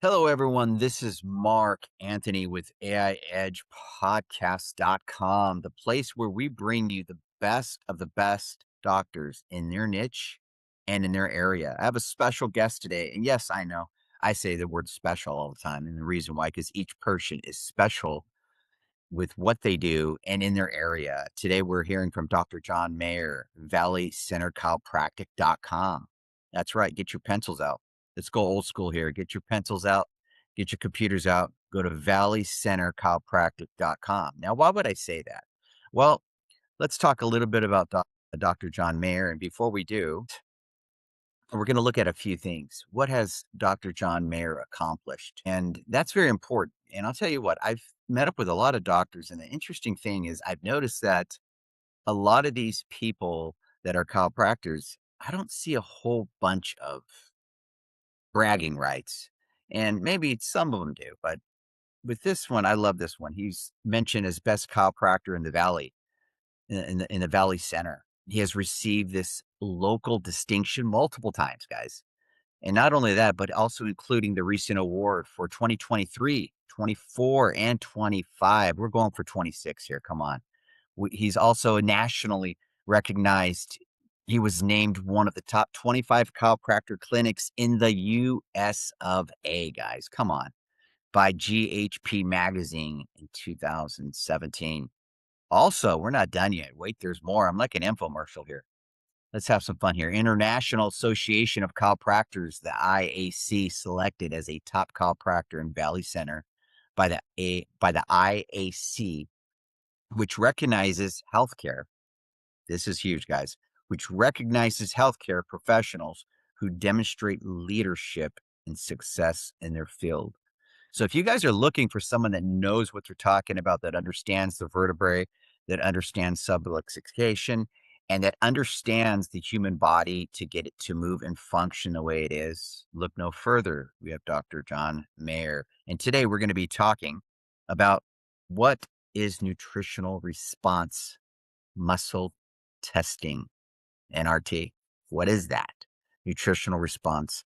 Hello, everyone. This is Mark Anthony with AIEdgePodcast.com, the place where we bring you the best of the best doctors in their niche and in their area. I have a special guest today. And yes, I know I say the word special all the time. And the reason why, because each person is special with what they do and in their area. Today, we're hearing from Dr. John Maher, ValleyCenterChiropractic.com. That's right. Get your pencils out. Let's go old school here. Get your pencils out, get your computers out, go to ValleyCenterChiropractic.com. Now, why would I say that? Well, let's talk a little bit about Dr. John Maher. And before we do, we're going to look at a few things. What has Dr. John Maher accomplished? And that's very important. And I'll tell you what, I've met up with a lot of doctors. And the interesting thing is, I've noticed that a lot of these people that are chiropractors, I don't see a whole bunch of bragging rights. And maybe some of them do. But with this one, I love this one. He's mentioned as best chiropractor in the Valley, in the Valley Center. He has received this local distinction multiple times, guys. And not only that, but also including the recent award for 2023, 24, and 25. We're going for 26 here. Come on. He's also nationally recognized. He was named one of the top 25 chiropractor clinics in the US of A, guys. Come on. By GHP Magazine in 2017. Also, we're not done yet. Wait, there's more. I'm like an infomercial here. Let's have some fun here. International Association of Chiropractors, the IAC, selected as a top chiropractor in Valley Center by the IAC, which recognizes healthcare. This is huge, guys. Which recognizes healthcare professionals who demonstrate leadership and success in their field. So if you guys are looking for someone that knows what they're talking about, that understands the vertebrae, that understands subluxation, and that understands the human body to get it to move and function the way it is, look no further. We have Dr. John Maher. And today we're going to be talking about what is nutritional response muscle testing, NRT. What is that? Nutritional response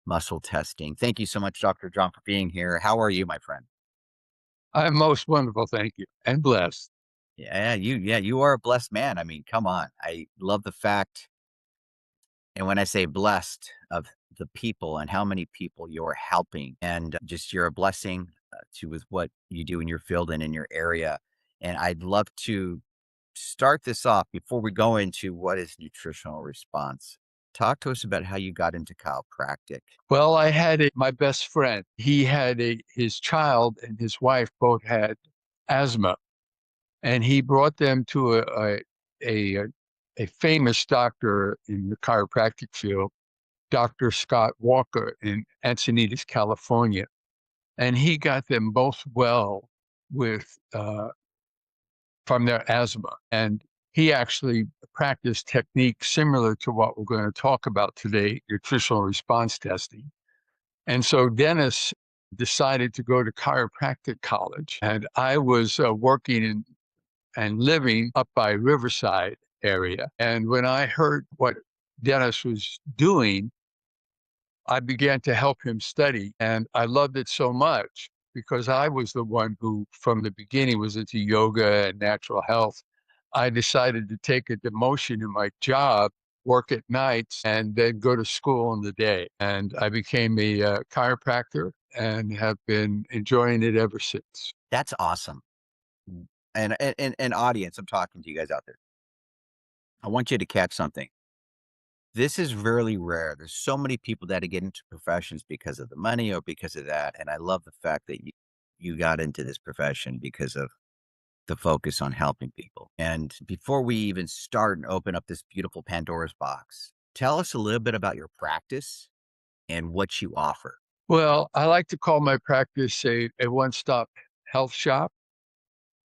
muscle testing. Thank you so much, Dr. John, for being here. How are you, my friend? I'm most wonderful, thank you, and blessed. You are a blessed man. I mean, come on. I love the fact, and when I say blessed, of the people and how many people you're helping, and just you're a blessing to with what you do in your field and in your area. And I'd love to start this off before we go into what is nutritional response. Talk to us about how you got into chiropractic. Well, I had my best friend. He had his child and his wife both had asthma, and he brought them to a, a famous doctor in the chiropractic field, Dr. Scott Walker in Encinitas, California, and he got them both well with from their asthma. And he actually practiced techniques similar to what we're going to talk about today, nutritional response testing. And so Dennis decided to go to chiropractic college. And I was working and living up by Riverside area. And when I heard what Dennis was doing, I began to help him study. And I loved it so much because I was the one who, from the beginning, was into yoga and natural health. I decided to take a demotion in my job, work at nights, and then go to school in the day. And I became a chiropractor and have been enjoying it ever since. That's awesome. And audience, I'm talking to you guys out there. I want you to catch something. This is really rare. There's so many people that get into professions because of the money or because of that. And I love the fact that you got into this profession because of the focus on helping people. And before we even start and open up this beautiful Pandora's box, tell us a little bit about your practice and what you offer. Well, I like to call my practice a one-stop health shop.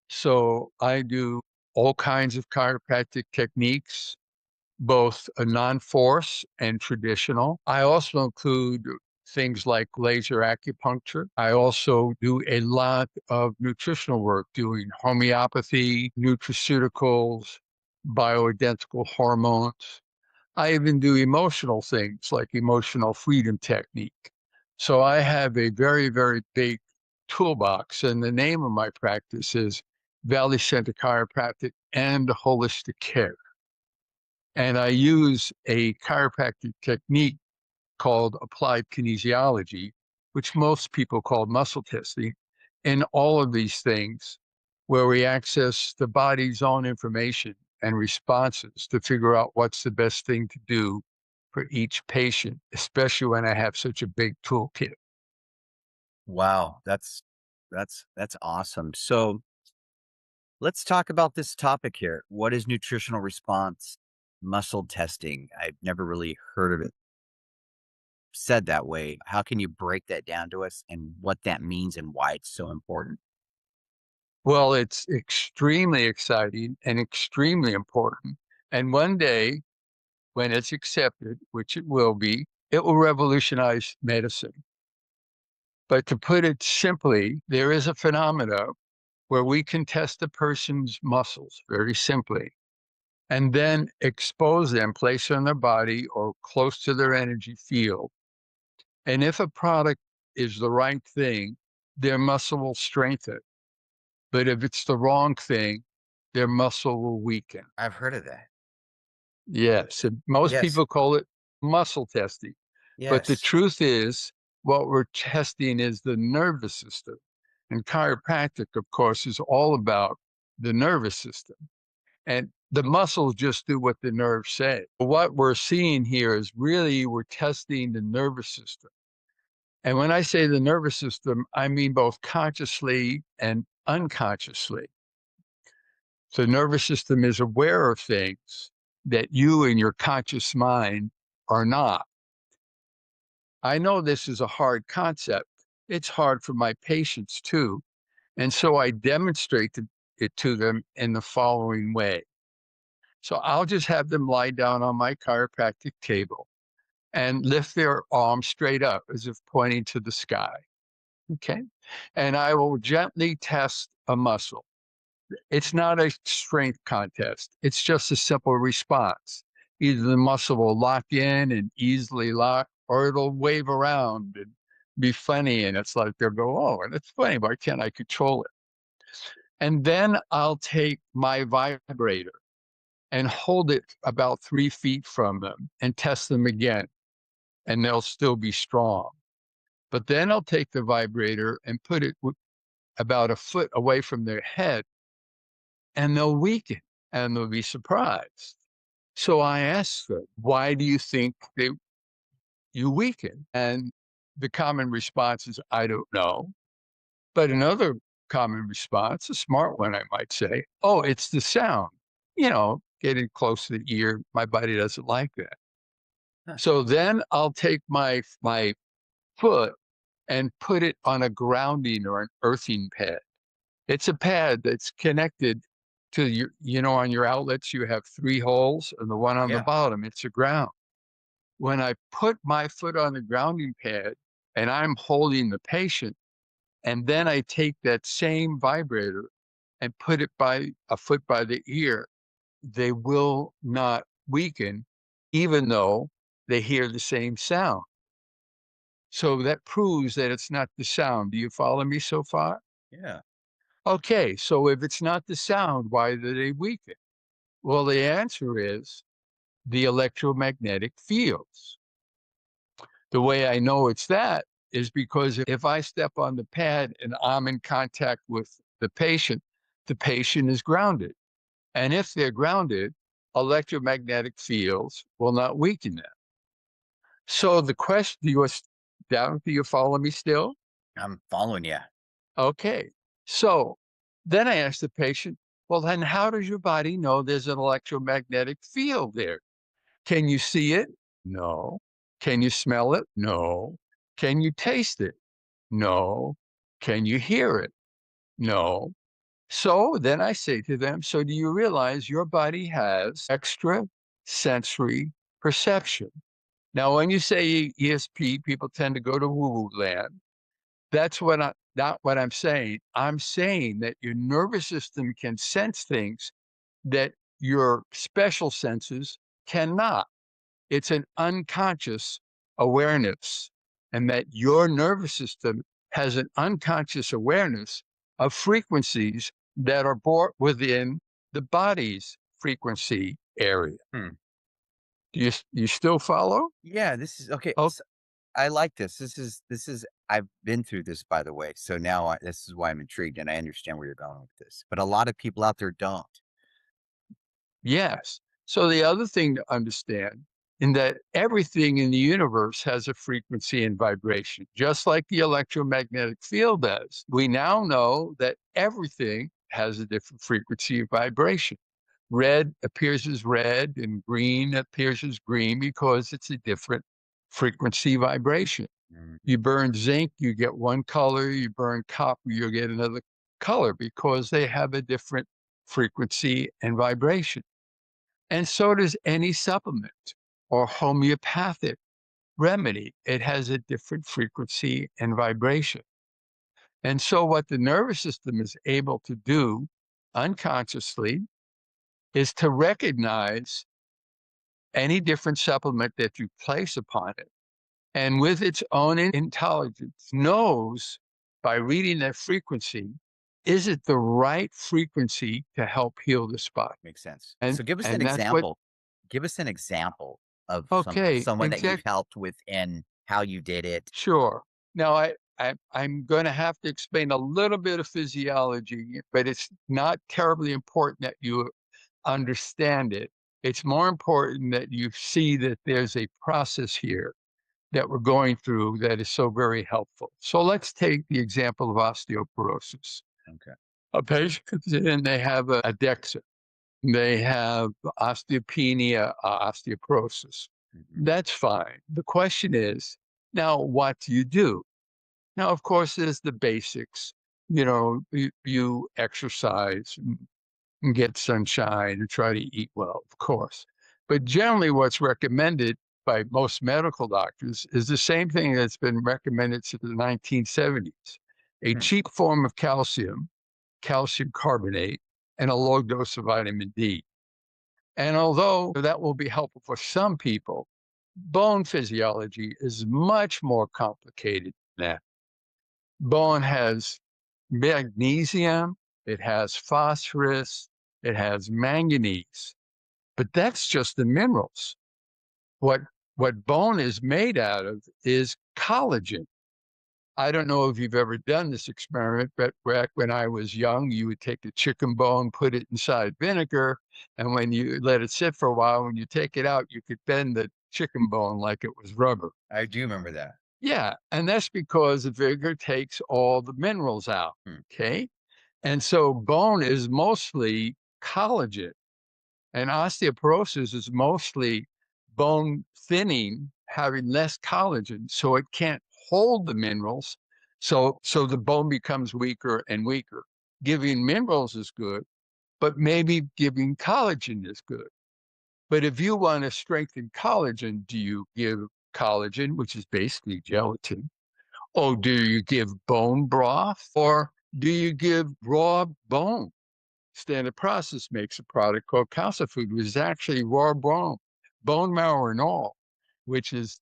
So I do all kinds of chiropractic techniques, both a non-force and traditional. I also include things like laser acupuncture. I also do a lot of nutritional work, doing homeopathy, nutraceuticals, bioidentical hormones. I even do emotional things like emotional freedom technique. So I have a very, very big toolbox, and the name of my practice is Valley Center Chiropractic and Holistic Care. And I use a chiropractic technique called applied kinesiology, which most people call muscle testing, in all of these things, where we access the body's own information and responses to figure out what's the best thing to do for each patient, especially when I have such a big toolkit. Wow, that's awesome. So let's talk about this topic here. What is nutritional response muscle testing? I've never really heard of it said that way. How can you break that down to us and what that means and why it's so important? Well, it's extremely exciting and extremely important. And one day, when it's accepted, which it will revolutionize medicine. But to put it simply, there is a phenomena where we can test a person's muscles very simply and then expose them, place on their body or close to their energy field. And if a product is the right thing, their muscle will strengthen. But if it's the wrong thing, their muscle will weaken. I've heard of that. Yes, and most Yes. people call it muscle testing. But the Yes. truth is, what we're testing is the nervous system. And chiropractic, of course, is all about the nervous system. And the muscles just do what the nerves say. What we're seeing here is really we're testing the nervous system. And when I say the nervous system, I mean both consciously and unconsciously. The nervous system is aware of things that you in your conscious mind are not. I know this is a hard concept. It's hard for my patients too. And so I demonstrate it to them in the following way. So I'll just have them lie down on my chiropractic table and lift their arms straight up as if pointing to the sky. Okay. And I will gently test a muscle. It's not a strength contest. It's just a simple response. Either the muscle will lock in and easily lock, or it'll wave around and be funny. And it's like they'll go, oh, and it's funny, why can't I control it? And then I'll take my vibrator and hold it about 3 feet from them and test them again, and they'll still be strong. But then I'll take the vibrator and put it about a foot away from their head, and they'll weaken and they'll be surprised. So I asked them, why do you think you weaken? And the common response is, I don't know. But another common response, a smart one, I might say, oh, it's the sound. Getting close to the ear, my body doesn't like that. Huh. So then I'll take my foot and put it on a grounding or an earthing pad. It's a pad that's connected to on your outlets, you have 3 holes, and the one on the Yeah. bottom, it's a ground. When I put my foot on the grounding pad and I'm holding the patient, and then I take that same vibrator and put it by a foot by the ear, they will not weaken, even though they hear the same sound. So that proves that it's not the sound. Do you follow me so far? Yeah. Okay, so if it's not the sound, why do they weaken? Well, the answer is the electromagnetic fields. The way I know it's that is because if I step on the pad and I'm in contact with the patient is grounded. And if they're grounded, electromagnetic fields will not weaken them. So the question, do you follow me still? I'm following you. Okay. So then I asked the patient, well, then how does your body know there's an electromagnetic field there? Can you see it? No. Can you smell it? No. Can you taste it? No. Can you hear it? No. So then I say to them, so do you realize your body has extra sensory perception? Now, when you say ESP, people tend to go to woo-woo land. That's not what I'm saying. I'm saying that your nervous system can sense things that your special senses cannot. It's an unconscious awareness. and that your nervous system has an unconscious awareness of frequencies that are brought within the body's frequency area. Hmm. Do you still follow? Yeah, this is okay. Oh, I like this. This is I've been through this, by the way. So now this is why I'm intrigued and I understand where you're going with this. But a lot of people out there don't. yes. So the other thing to understand in that everything in the universe has a frequency and vibration, just like the electromagnetic field does. We now know that everything has a different frequency and vibration. Red appears as red and green appears as green because it's a different frequency vibration. Mm, You burn zinc, you get one color. You burn copper, you get another color because they have a different frequency and vibration. And so does any supplement or homeopathic remedy. It has a different frequency and vibration. And so, what the nervous system is able to do unconsciously is to recognize any different supplement that you place upon it. And with its own intelligence, knows by reading that frequency, is it the right frequency to help heal the spot? makes sense. And So give us an and that's what example. Give us an example of okay, someone that you've exact helped with and how you did it. sure. Now I'm gonna have to explain a little bit of physiology, but it's not terribly important that you understand it. It's more important that you see that there's a process here that we're going through that is so very helpful. So let's take the example of osteoporosis. Okay. A patient comes in and they have a DEXA. They have osteopenia, osteoporosis. Mhm. That's fine. The question is, now what do you do? Now, of course, there's the basics. You exercise, and get sunshine and try to eat well, of course. But generally, what's recommended by most medical doctors is the same thing that's been recommended since the 1970s: a Hmm. cheap form of calcium, calcium carbonate, and a low dose of vitamin D. And although that will be helpful for some people, bone physiology is much more complicated than that. Bone has magnesium, it has phosphorus, it has manganese, but that's just the minerals. What what bone is made out of is collagen. I don't know if you've ever done this experiment, but back when I was young, you would take a chicken bone, put it inside vinegar, and when you let it sit for a while, when you take it out, you could bend the chicken bone like it was rubber. I do remember that. Yeah, and that's because the vinegar takes all the minerals out. Hmm. Okay. And so bone is mostly collagen, and osteoporosis is mostly bone thinning, having less collagen, so it can't hold the minerals. So the bone becomes weaker and weaker. Giving minerals is good, but maybe giving collagen is good. But if you want to strengthen collagen, do you give collagen, which is basically gelatin? Or do you give bone broth? Or do you give raw bone? Standard Process makes a product called calcifood, which is actually raw bone marrow and all, which is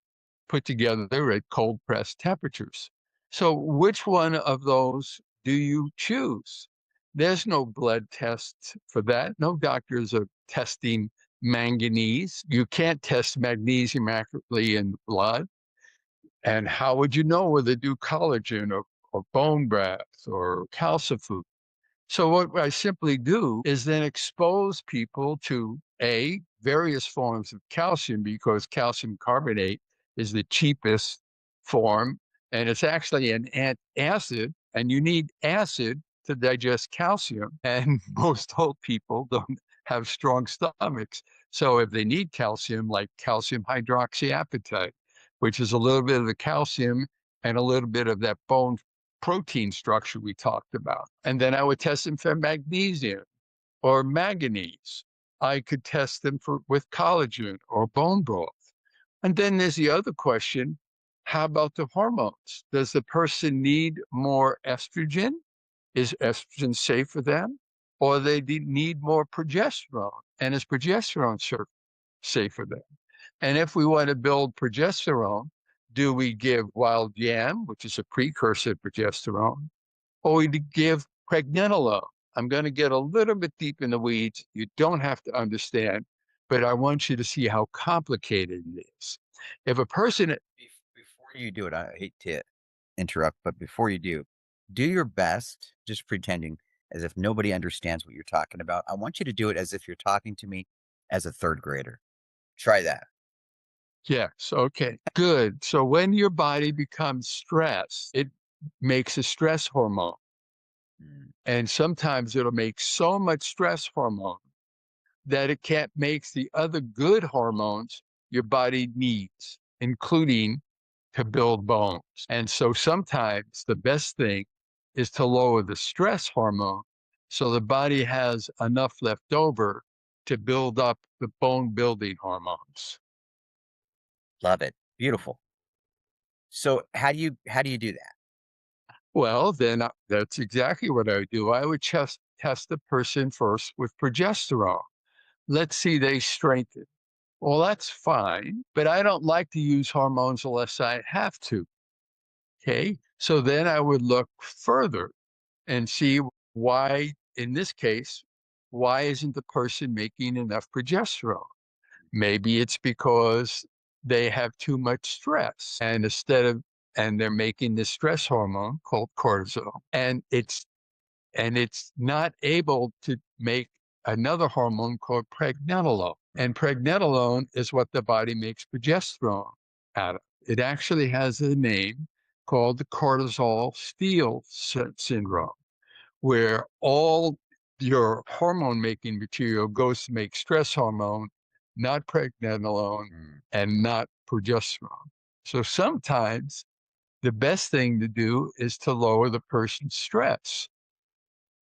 put together at cold pressed temperatures. So, which one of those do you choose? There's no blood tests for that. No doctors are testing manganese. You can't test magnesium accurately in blood. And how would you know whether to do collagen or bone broth or calcifood? So what I simply do is then expose people to various forms of calcium because calcium carbonate is the cheapest form, and it's actually an antacid, and you need acid to digest calcium. And most old people don't have strong stomachs. So if they need calcium, like calcium hydroxyapatite, which is a little bit of the calcium and a little bit of that bone protein structure we talked about. And then I would test them for magnesium or manganese. I could test them with collagen or bone broth. And then there's the other question: how about the hormones? Does the person need more estrogen? Is estrogen safe for them? Or they need more progesterone? And is progesterone safe for them? And if we want to build progesterone, Do we give wild yam, which is a precursor to progesterone, or we give pregnenolone? I'm going to get a little bit deep in the weeds. You don't have to understand, but I want you to see how complicated it is. If a person, Before you do it, I hate to interrupt, but before you do your best, just pretending as if nobody understands what you're talking about. I want you to do it as if you're talking to me as a third grader. Try that. yes, okay, good. So when your body becomes stressed, it makes a stress hormone. Mm, And sometimes it'll make so much stress hormone that it can't make the other good hormones your body needs, including to build bones. And so sometimes the best thing is to lower the stress hormone so the body has enough left over to build up the bone building hormones. love it. Beautiful. So how do you do that? Well, then that's exactly what I would do. I would test the person first with progesterone. Let's see they strengthen. Well, that's fine, but I don't like to use hormones unless I have to. Okay. So then I would look further and see why, in this case, why isn't the person making enough progesterone? Maybe it's because they have too much stress and they're making this stress hormone called cortisol and it's not able to make another hormone called pregnenolone. And pregnenolone is what the body makes progesterone out of. It actually has a name called the cortisol steal syndrome, where all your hormone making material goes to make stress hormone, not pregnenolone Mm, and not progesterone. So sometimes the best thing to do is to lower the person's stress.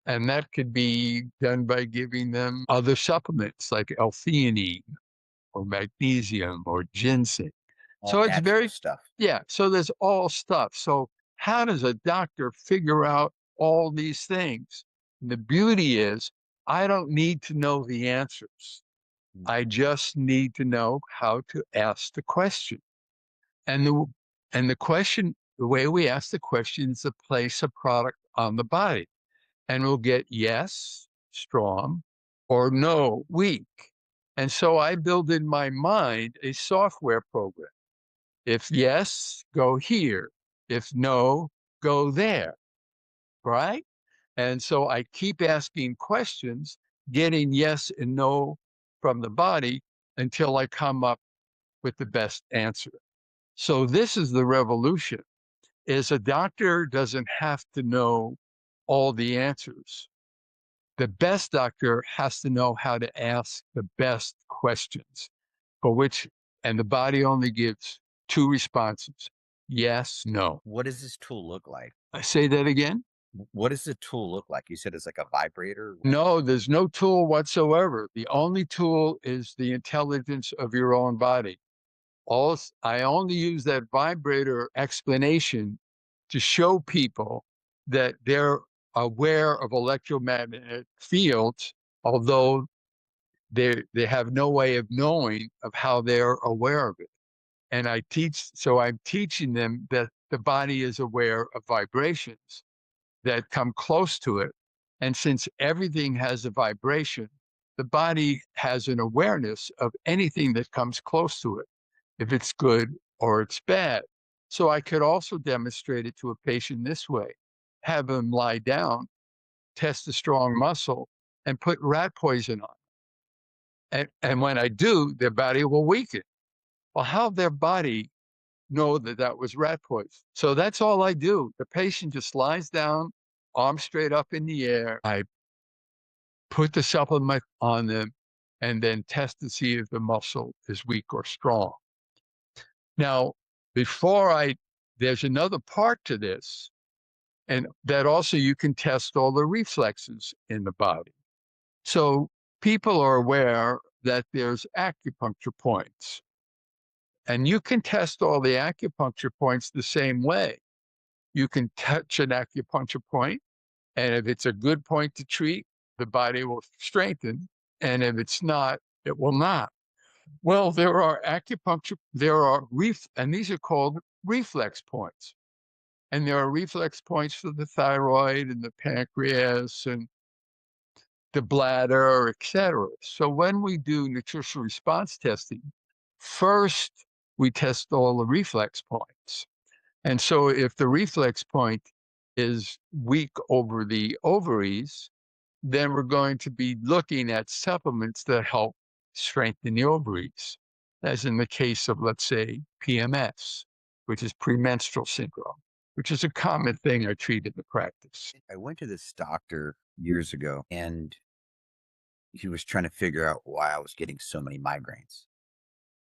And that could be done by giving them other supplements like L-theanine or magnesium or ginseng. all So it's natural very, stuff. yeah. So there's all stuff. So how does a doctor figure out all these things? And the beauty is, I don't need to know the answers. Mm, I just need to know how to ask the question. And the question, the way we ask the question is to place a product on the body and we'll get yes, strong, or no, weak. And so I build in my mind a software program. If yes, go here. If no, go there. Right? And so I keep asking questions, getting yes and no from the body until I come up with the best answer. So this is the revolution is a doctor doesn't have to know all the answers. The best doctor has to know how to ask the best questions for which, and the body only gives two responses yes, no. what does this tool look like? I say that again. What does the tool look like? You said it's like a vibrator? No, there's no tool whatsoever. The only tool is the intelligence of your own body. I only use that vibrator explanation to show people that they're aware of electromagnetic fields, although they have no way of knowing of how they're aware of it. And I'm teaching them that the body is aware of vibrations that come close to it. And since everything has a vibration, the body has an awareness of anything that comes close to it, if it's good or it's bad. So I could also demonstrate it to a patient this way, have them lie down, test a strong muscle, and put rat poison on. And when I do, their body will weaken. Well, how their body know that that was rat poison? So that's all I do. The patient just lies down, arms straight up in the air. I put the supplement on them and then test to see if the muscle is weak or strong. Now, before I, there's another part to this, and that also you can test all the reflexes in the body. So people are aware that there's acupuncture points, and you can test all the acupuncture points the same way. You can touch an acupuncture point, and if it's a good point to treat, the body will strengthen, and if it's not, it will not. Well, there are and these are called reflex points. And there are reflex points for the thyroid and the pancreas and the bladder, etc. So when we do nutritional response testing, first we test all the reflex points. And so if the reflex point is weak over the ovaries, then we're going to be looking at supplements that help strengthen the ovaries, as in the case of, let's say, PMS, which is premenstrual syndrome, which is a common thing I treat in the practice. I went to this doctor years ago and he was trying to figure out why I was getting so many migraines.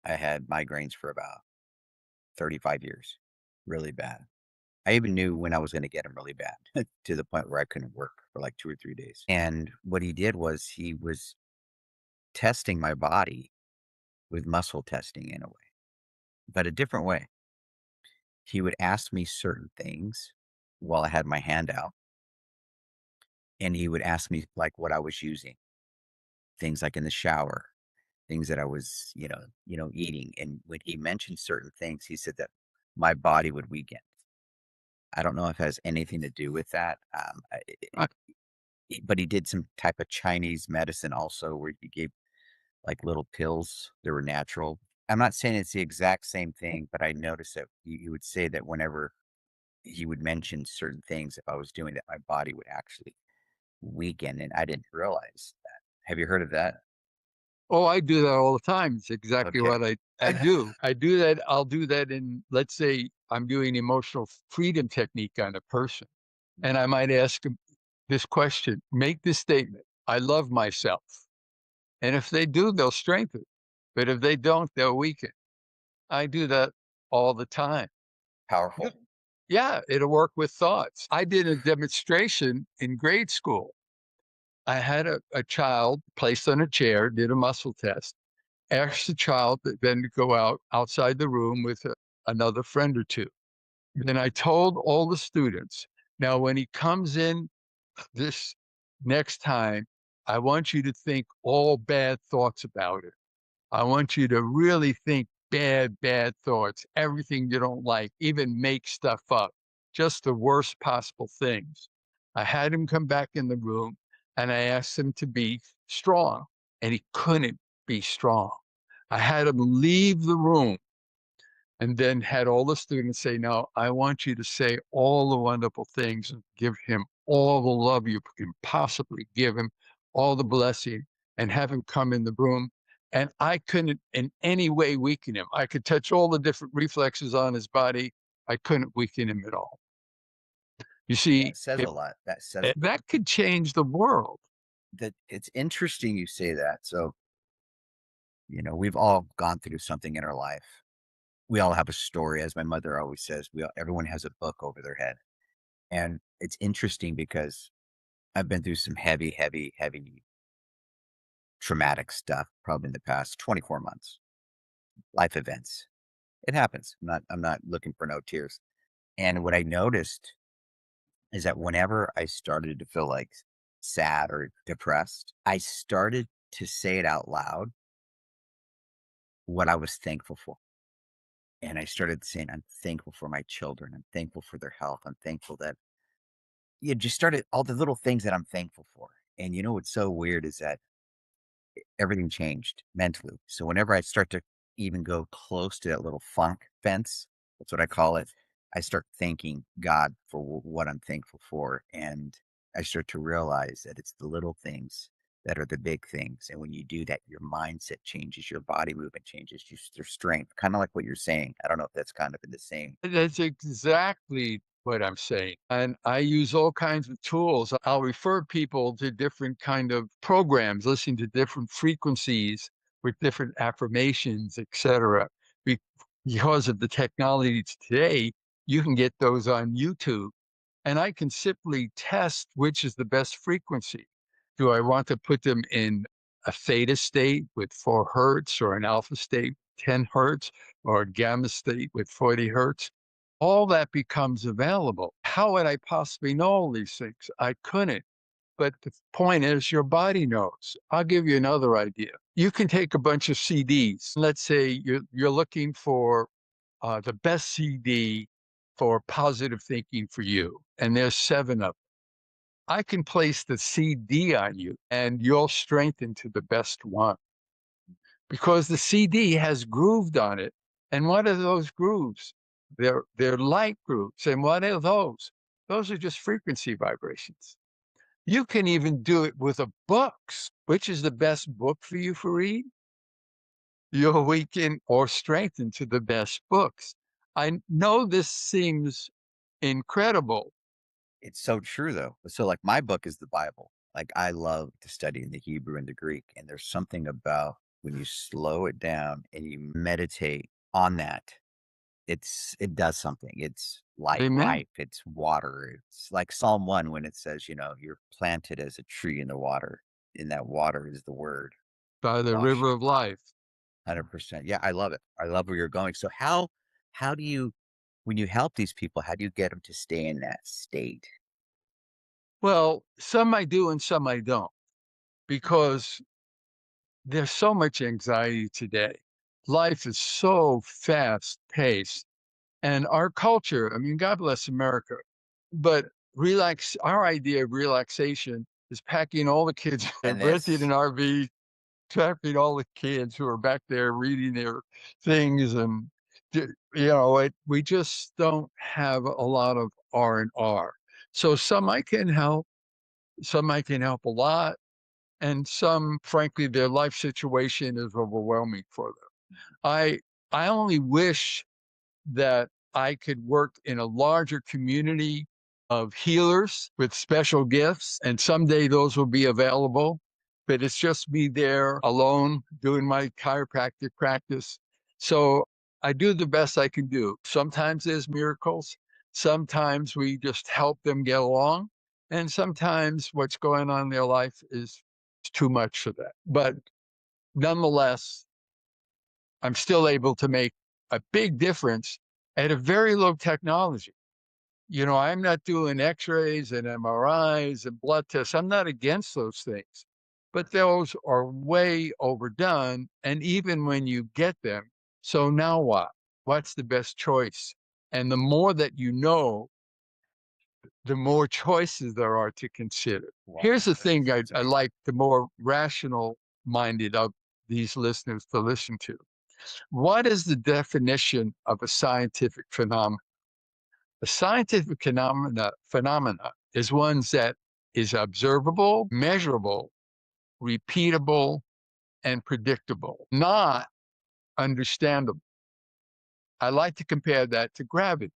I had migraines for about 35 years, really bad. I even knew when I was going to get them really bad to the point where I couldn't work for like 2 or 3 days. And what he did was he was testing my body with muscle testing in a way, but a different way. He would ask me certain things while I had my hand out, and he would ask me like what I was using, things like in the shower, things that I was, eating. And when he mentioned certain things, he said that my body would weaken. I don't know if it has anything to do with that. Uh, But he did some type of Chinese medicine also where he gave like little pills that were natural. I'm not saying it's the exact same thing, but I noticed that he would say that whenever he would mention certain things, if I was doing that, my body would actually weaken. And I didn't realize that. Have you heard of that? Oh, I do that all the time. It's exactly Okay. what I do. I do that. I'll do that in, let's say, I'm doing emotional freedom technique on a person, and I might ask them this question, make this statement, I love myself. And if they do, they'll strengthen. But if they don't, they'll weaken. I do that all the time. Yeah. Powerful. Yeah, it'll work with thoughts. I did a demonstration in grade school. I had a child placed on a chair, did a muscle test, asked the child then to go outside the room with another friend or two. Then I told all the students, now when he comes in this next time, I want you to think all bad thoughts about it. I want you to really think bad, bad thoughts, everything you don't like, even make stuff up, just the worst possible things. I had him come back in the room and I asked him to be strong, and he couldn't be strong. I had him leave the room and then had all the students say, now I want you to say all the wonderful things and give him all the love you can possibly give him, all the blessing, and have him come in the room. And I couldn't in any way weaken him. I could touch all the different reflexes on his body. I couldn't weaken him at all. You see, That says a lot. That says that could change the world. that it's interesting you say that. So, we've all gone through something in our life. We all have a story, as my mother always says. Everyone has a book over their head. And it's interesting because I've been through some heavy, heavy, heavy traumatic stuff probably in the past 24 months. Life events. It happens. I'm not looking for no tears. And what I noticed is that whenever I started to feel like sad or depressed, I started to say it out loud what I was thankful for. And I started saying, I'm thankful for my children. I'm thankful for their health. I'm thankful that just started all the little things that I'm thankful for. And what's so weird is that everything changed mentally. So whenever I start to even go close to that little funk fence, that's what I call it. I start thanking God for what I'm thankful for. And I start to realize that it's the little things that are the big things. And when you do that, your mindset changes, your body movement changes, your strength, kind of like what you're saying. I don't know if that's kind of in the same. That's exactly what I'm saying. And I use all kinds of tools. I'll refer people to different kind of programs, listening to different frequencies with different affirmations, etc. Be- Because of the technology today, you can get those on YouTube. And I can simply test which is the best frequency. Do I want to put them in a theta state with 4 hertz, or an alpha state, 10 hertz, or a gamma state with 40 hertz? All that becomes available. How would I possibly know all these things? I couldn't. But the point is, your body knows. I'll give you another idea. You can take a bunch of CDs. Let's say you're looking for the best CD for positive thinking for you. And there's 7 of them. I can place the CD on you and you'll strengthen to the best one because the CD has grooved on it. And what are those grooves? They're light grooves. And what are those? Those are just frequency vibrations. You can even do it with a books. Which is the best book for you for read? You'll weaken or strengthen to the best books. I know this seems incredible. It's so true though. So like my book is the Bible. Like I love to study in the Hebrew and the Greek, and there's something about when you slow it down and you meditate on that, it does something. It's like Amen. life, it's water. It's like Psalm 1 when it says, you're planted as a tree in the water, and that water is the word. By the Wash river of life. 100%. Yeah, I love it. I love where you're going. So how do you when you help these people, how do you get them to stay in that state? Well, some I do and some I don't because there's so much anxiety today. Life is so fast paced. And our culture, I mean, God bless America, but our idea of relaxation is packing all the kids, And renting an this RV, tracking all the kids who are back there reading their things. And, we just don't have a lot of R&R. So some I can help a lot. And some, frankly, their life situation is overwhelming for them. I only wish that I could work in a larger community of healers with special gifts, and someday those will be available. But it's just me there alone doing my chiropractic practice. So I do the best I can do. Sometimes there's miracles. Sometimes we just help them get along. And sometimes what's going on in their life is too much for that. But nonetheless, I'm still able to make a big difference at a very low technology. I'm not doing x-rays and MRIs and blood tests. I'm not against those things, but those are way overdone. And even when you get them, so now what? What's the best choice? And the more that you know, the more choices there are to consider. wow, Here's the thing that's I amazing. like the more rational minded of these listeners to listen to. What is the definition of a scientific phenomenon? A scientific phenomena is one that is observable, measurable, repeatable, and predictable, not understandable. I like to compare that to gravity.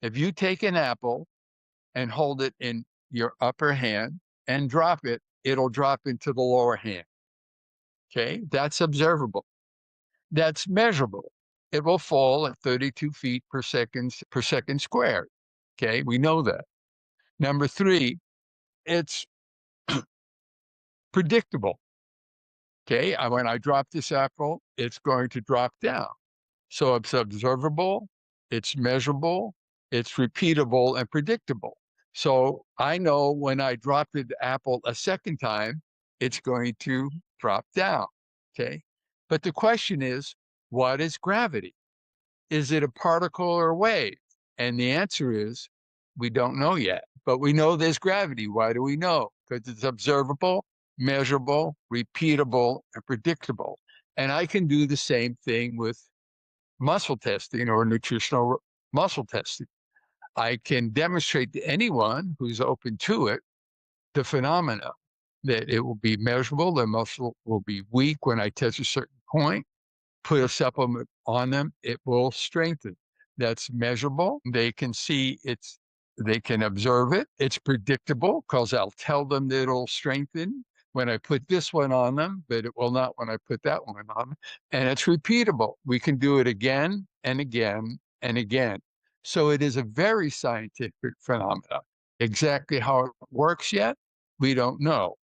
If you take an apple and hold it in your upper hand and drop it, it'll drop into the lower hand. Okay, that's observable. That's measurable. It will fall at 32 feet per second squared. Okay, we know that. Number three, it's predictable. Okay, when I drop this apple, it's going to drop down. So it's observable, it's measurable, it's repeatable and predictable. So I know when I drop the apple a second time, it's going to drop down. Okay, but the question is, what is gravity? Is it a particle or a wave? And the answer is we don't know yet, but we know there's gravity. Why do we know? Because it's observable, measurable, repeatable, and predictable. And I can do the same thing with muscle testing or nutritional muscle testing. I can demonstrate to anyone who's open to it the phenomena that it will be measurable. The muscle will be weak when I touch a certain point. Put a supplement on them, it will strengthen. That's measurable. They can observe it. It's predictable because I'll tell them that it'll strengthen when I put this one on them, but it will not when I put that one on them. And it's repeatable. We can do it again and again and again. So it is a very scientific phenomenon. Exactly how it works yet, we don't know.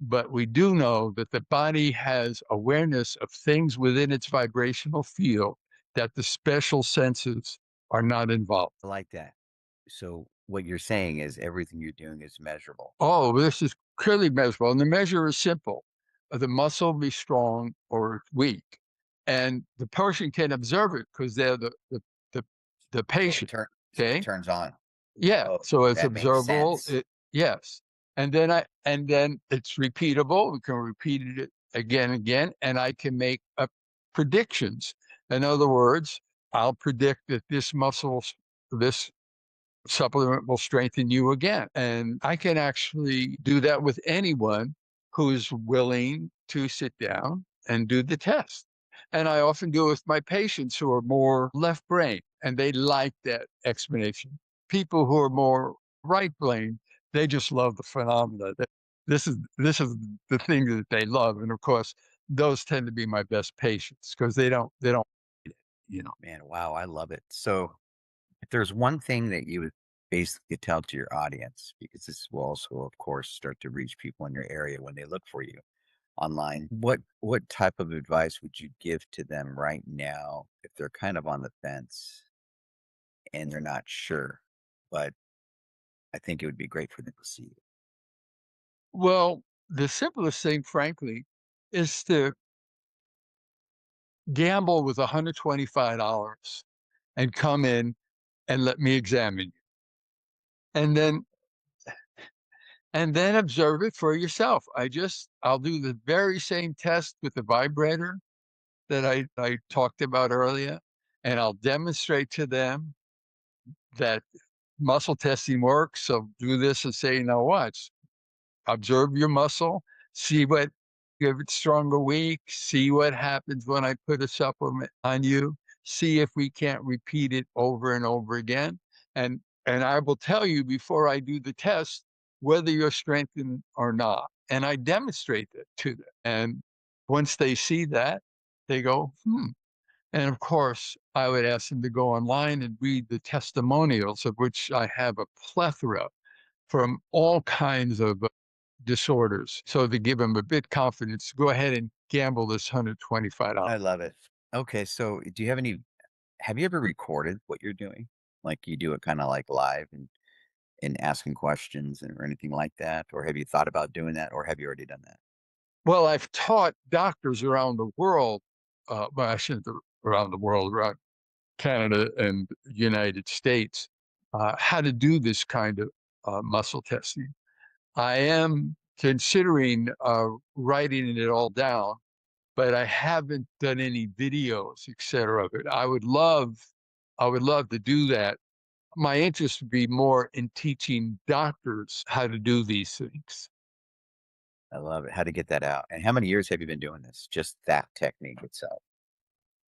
But we do know that the body has awareness of things within its vibrational field that the special senses are not involved. I like that. So what you're saying is everything you're doing is measurable. Oh, this is clearly measurable. And the measure is simple. The muscle be strong or weak. and the person can observe it because they're the the patient. So it Okay. turns on. Yeah, Oh, so it's that makes observable. sense. Yes, and then it's repeatable. We can repeat it again and again, and I can make predictions. In other words, I'll predict that this supplement will strengthen you again. And I can actually do that with anyone who's willing to sit down and do the test. And I often do it with my patients who are more left brain and they like that explanation. People who are more right brain, they just love the phenomena. This is the thing that they love. And of course, those tend to be my best patients because they don't you know. Man, wow, I love it. So if there's one thing that you would basically tell to your audience, because this will also, of course, start to reach people in your area when they look for you online, what type of advice would you give to them right now if they're kind of on the fence and they're not sure? But I think it would be great for them to see you. Well, the simplest thing, frankly, is to gamble with $125 and come in and let me examine you. And then observe it for yourself. I'll do the very same test with the vibrator that I talked about earlier, and I'll demonstrate to them that muscle testing works. So do this and say, now watch, observe your muscle, see what if it's strong or weak, see what happens when I put a supplement on you, see if we can't repeat it over and over again. And I will tell you before I do the test whether you're strengthened or not. And I demonstrate that to them. And once they see that, they go, hmm. And of course, I would ask them to go online and read the testimonials, of which I have a plethora from all kinds of disorders. So to give them a bit confidence, go ahead and gamble this $125. I love it. Okay, so do you have any have you ever recorded what you're doing? Like you do it kind of like live and asking questions or anything like that? Or have you thought about doing that or have you already done that? Well, I've taught doctors around the world, well, I shouldn't around the world, around Canada and United States, how to do this kind of muscle testing. I am considering writing it all down, but I haven't done any videos, et cetera, of it. I would love to do that. My interest would be more in teaching doctors how to do these things. I love it. How to get that out. And how many years have you been doing this? Just that technique itself.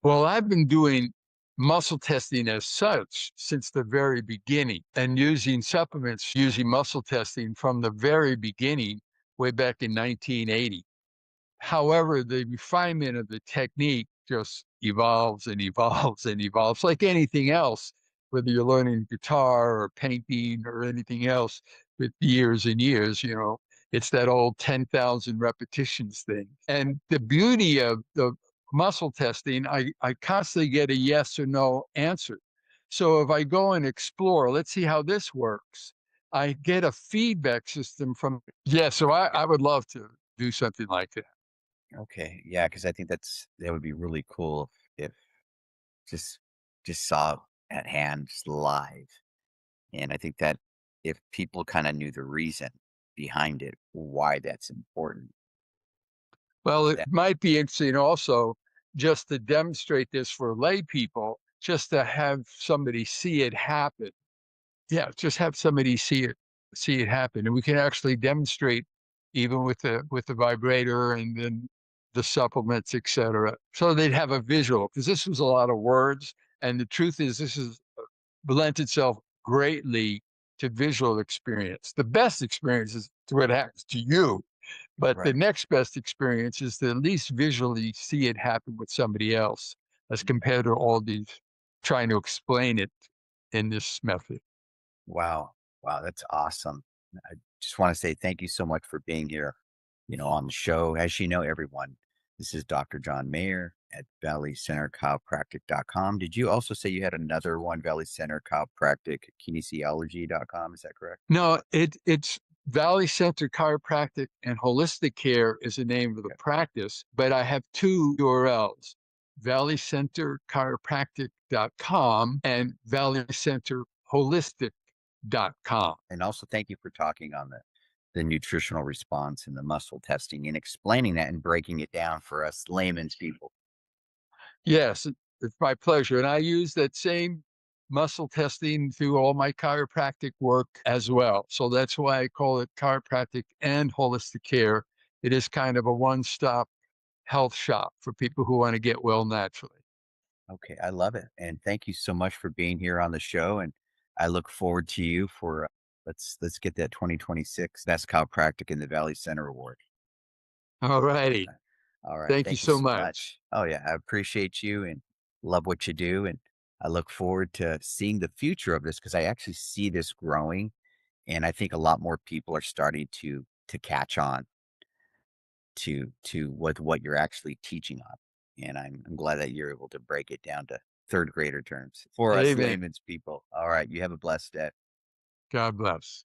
Well, I've been doing muscle testing as such since the very beginning and using supplements, using muscle testing from the very beginning, way back in 1980. However, the refinement of the technique just evolves and evolves and evolves like anything else, whether you're learning guitar or painting or anything else with years and years, it's that old 10,000 repetitions thing. And the beauty of the muscle testing, I constantly get a yes or no answer. So if I go and explore, let's see how this works. I get a feedback system from, yeah, so I would love to do something like that. Okay. Yeah, because I think that would be really cool if just just saw at hand just live. And I think that if people kind of knew the reason behind it, why that's important. Well, it That might be interesting also just to demonstrate this for lay people, just to have somebody see it happen. Yeah, just have somebody see it happen. And we can actually demonstrate even with the vibrator and then the supplements, et cetera. So they'd have a visual because this was a lot of words. And the truth is this is lent itself greatly to visual experience. The best experience is what happens to you, but the right. next best experience is to at least visually see it happen with somebody else as compared to all these trying to explain it in this method. Wow. Wow, that's awesome. I just want to say thank you so much for being here, on the show. As you know, everyone, this is Dr. John Mayer at valleycenterchiropractic.com. Did you also say you had another one, Valley Center Chiropractic Kinesiology.com? Is that correct? No, it's Valley Center Chiropractic and Holistic Care is the name of the Okay. practice, but I have two URLs. valleycenterchiropractic.com and valleycenterholistic.com. And also thank you for talking on the nutritional response and the muscle testing and explaining that and breaking it down for us layman's people. Yes, it's my pleasure. And I use that same muscle testing through all my chiropractic work as well. So that's why I call it chiropractic and holistic care. It is kind of a one stop health shop for people who want to get well naturally. Okay, I love it. And thank you so much for being here on the show. And I look forward to you for let's get that 2026 Best Chiropractic in the Valley Center Award. All righty. All right. Thank you Thank you so so much. much. Oh yeah, I appreciate you and love what you do. And I look forward to seeing the future of this because I actually see this growing. And I think a lot more people are starting to catch on to what you're actually teaching on. And I'm glad that you're able to break it down to third grader terms for us Amen. layman's people. All right. You have a blessed day. God bless.